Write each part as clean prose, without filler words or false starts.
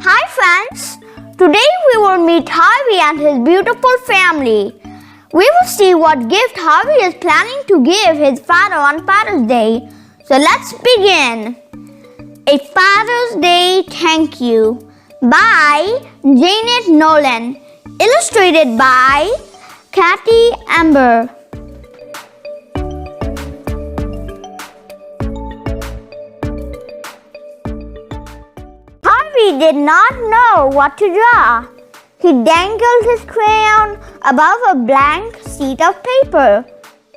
Hi friends! Today we will meet Harvey and his beautiful family. We will see what gift Harvey is planning to give his father on Father's Day. So let's begin. A Father's Day Thank You by Janet Nolan. Illustrated by Kathy Amber. Harvey did not know what to draw. He dangled his crayon above a blank sheet of paper.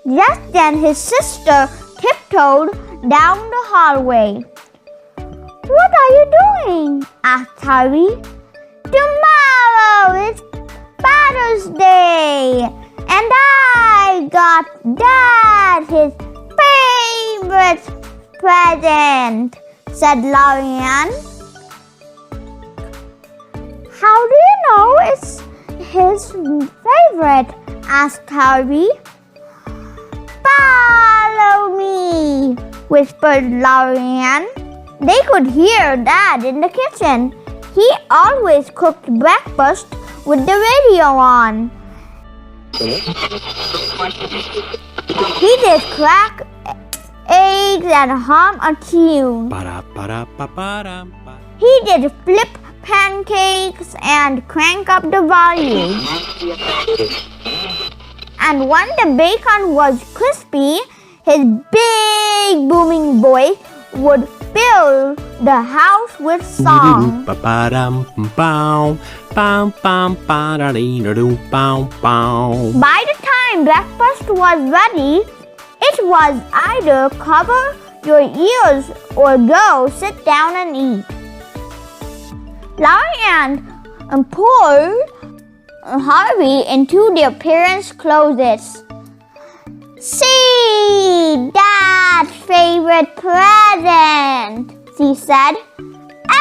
Just then his sister tiptoed down the hallway. "What are you doing?" asked Harvey. "Tomorrow is Father's Day, and I got Dad his favorite present," said Lorian. "How do you know it's his favorite?" asked Harvey. "Follow me," whispered Lorian. They could hear Dad in the kitchen. He always cooked breakfast with the radio on. He did crack eggs and hum a tune. He did flip pancakes and crank up the volume. And when the bacon was crispy, his big booming voice would fill the house with song. By the time breakfast was ready, it was either cover your ears or go sit down and eat. Lorian pulled Harvey into their parents' closets. "See, Dad's favorite present," she said.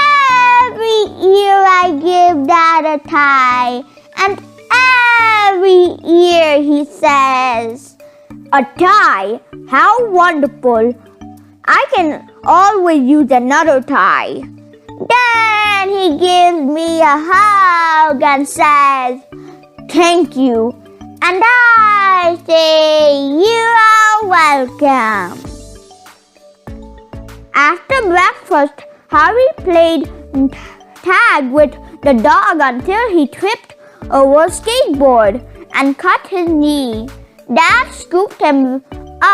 "Every year I give Dad a tie, and every year he says, 'A tie? How wonderful! I can always use another tie.' Then he gives me a hug and says, 'Thank you,' and I say, 'You are welcome.'" After breakfast, Harvey played tag with the dog until he tripped over a skateboard and cut his knee. Dad scooped him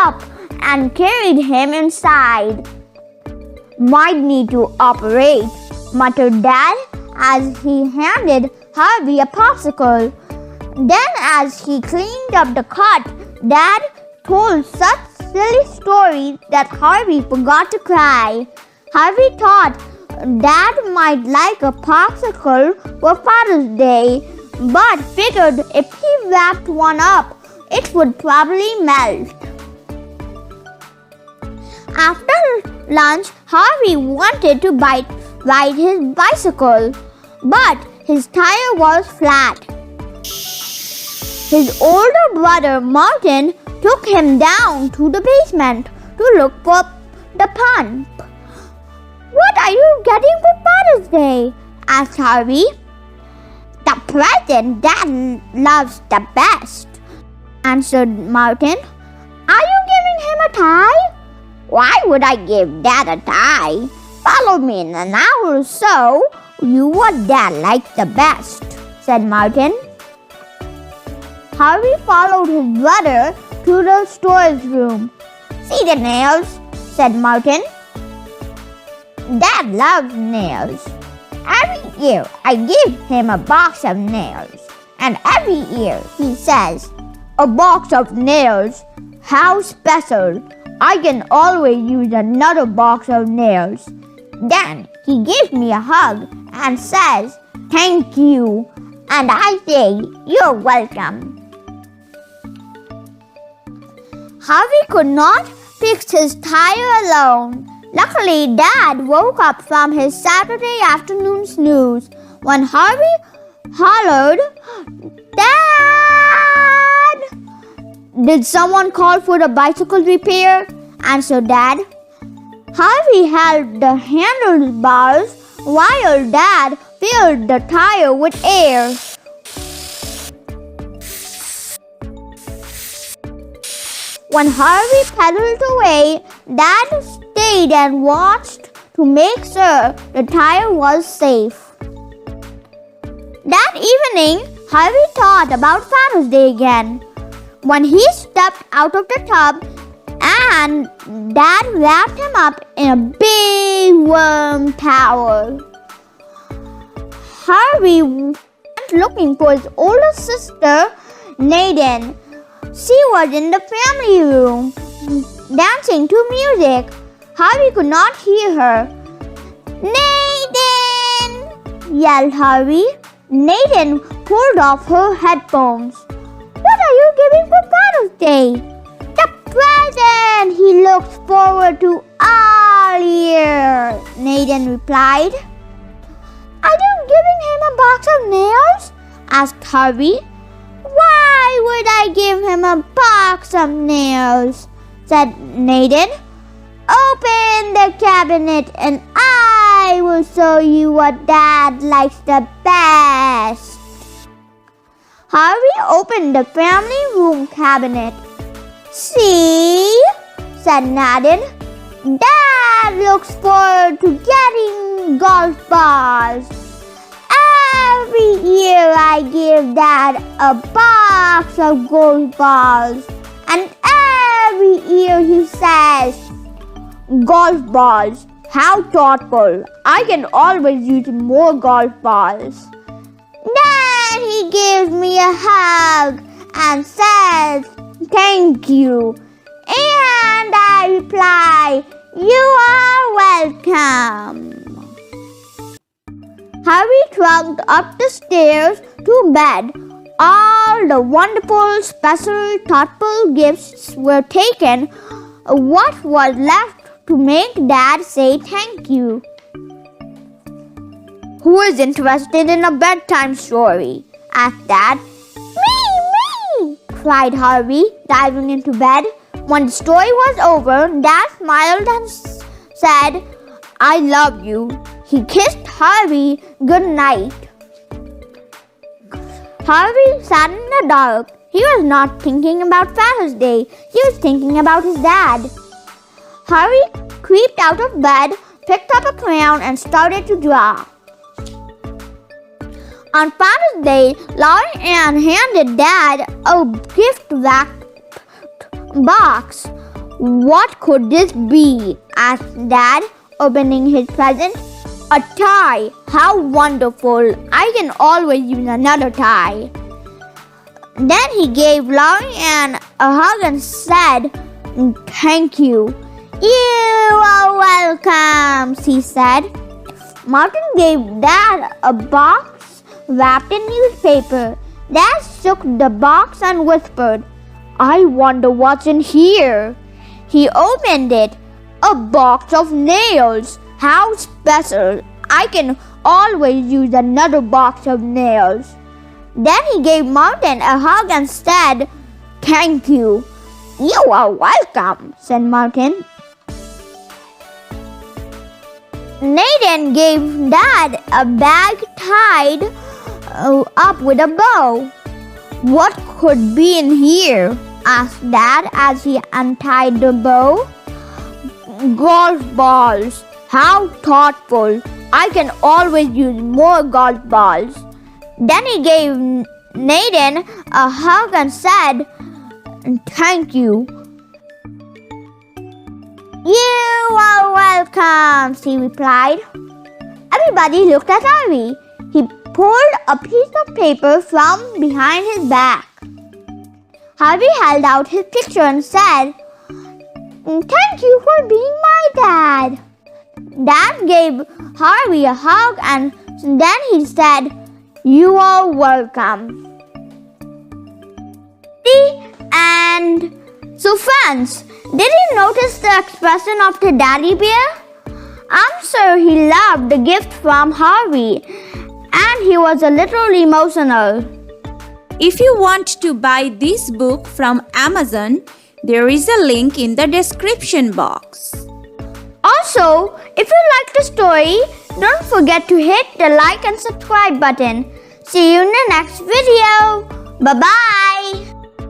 up and carried him inside. "Might need to operate," muttered Dad as he handed Harvey a popsicle. Then as he cleaned up the cut, Dad told such silly stories that Harvey forgot to cry. Harvey thought Dad might like a popsicle for Father's Day, but figured if he wrapped one up, it would probably melt. After lunch, Harvey wanted to ride his bicycle, but his tire was flat. His older brother Martin took him down to the basement to look for the pump. "What are you getting for Father's Day?" asked Harvey. "The present Dad loves the best," answered Martin. "Are you giving him a tie?" "Why would I give Dad a tie? Follow me in an hour or so. You what Dad likes the best," said Martin. Harvey followed his brother to the storage room. "See the nails?" said Martin. "Dad loves nails. Every year I give him a box of nails. And every year he says, 'A box of nails? How special! I can always use another box of nails.' Then he gives me a hug and says, 'Thank you.' And I say, 'You're welcome.'" Harvey could not fix his tire alone. Luckily, Dad woke up from his Saturday afternoon snooze when Harvey hollered, "Dad!" "Did someone call for the bicycle repair?" answered Dad. Harvey held the handlebars while Dad filled the tire with air. When Harvey pedaled away, Dad stayed and watched to make sure the tire was safe. That evening, Harvey thought about Father's Day again. When he stepped out of the tub and Dad wrapped him up in a big warm towel. Harvey went looking for his older sister, Nathan. She was in the family room, dancing to music. Harvey could not hear her. "Nathan!" yelled Harvey. Nathan pulled off her headphones. "What are you giving for Father's Day?" "The present he looked forward to all year," Nathan replied. "Are you giving him a box of nails?" asked Harvey. "Why would I give him a box of nails?" said Nathan. "Open the cabinet and I will show you what Dad likes the best." Harvey opened the family room cabinet. "See," said Nathan, "Dad looks forward to getting golf balls. Every year I give Dad a box of golf balls, and every year he says, 'Golf balls, how thoughtful. I can always use more golf balls.' Then he gives me a hug and says, 'Thank you.' And I reply, 'You are welcome.'" Harvey trudged up the stairs to bed. All the wonderful, special, thoughtful gifts were taken. What was left to make Dad say thank you? "Who is interested in a bedtime story?" asked Dad. Me! cried Harvey, diving into bed. When the story was over, Dad smiled and said, "I love you." He kissed Harvey good night. Harvey sat in the dark. He was not thinking about Father's Day. He was thinking about his dad. Harvey creeped out of bed, picked up a crayon, and started to draw. On Father's Day, Laurie Ann handed Dad a gift-wrapped box. "What could this be?" asked Dad, opening his present. "A tie! How wonderful! I can always use another tie." Then he gave Laurie Ann a hug and said, "Thank you." "You are welcome," she said. Martin gave Dad a box wrapped in newspaper. Dad shook the box and whispered, "I wonder what's in here." He opened it. A box of nails. How special! I can always use another box of nails. Then he gave Martin a hug and said, "Thank you." "You are welcome," said Martin. Nathan gave Dad a bag tied up with a bow. "What could be in here?" asked Dad as he untied the bow. "Golf balls. How thoughtful. I can always use more golf balls." Then he gave Nathan a hug and said, "Thank you." "You are welcome," she replied. Everybody looked at Harvey. He pulled a piece of paper from behind his back. Harvey held out his picture and said, "Thank you for being my dad." Dad gave Harvey a hug and then he said, "You are welcome." And so friends, did you notice the expression of the daddy bear? I'm sure he loved the gift from Harvey and he was a little emotional. If you want to buy this book from Amazon, there is a link in the description box. Also, if you like the story, don't forget to hit the like and subscribe button. See you in the next video. Bye-bye.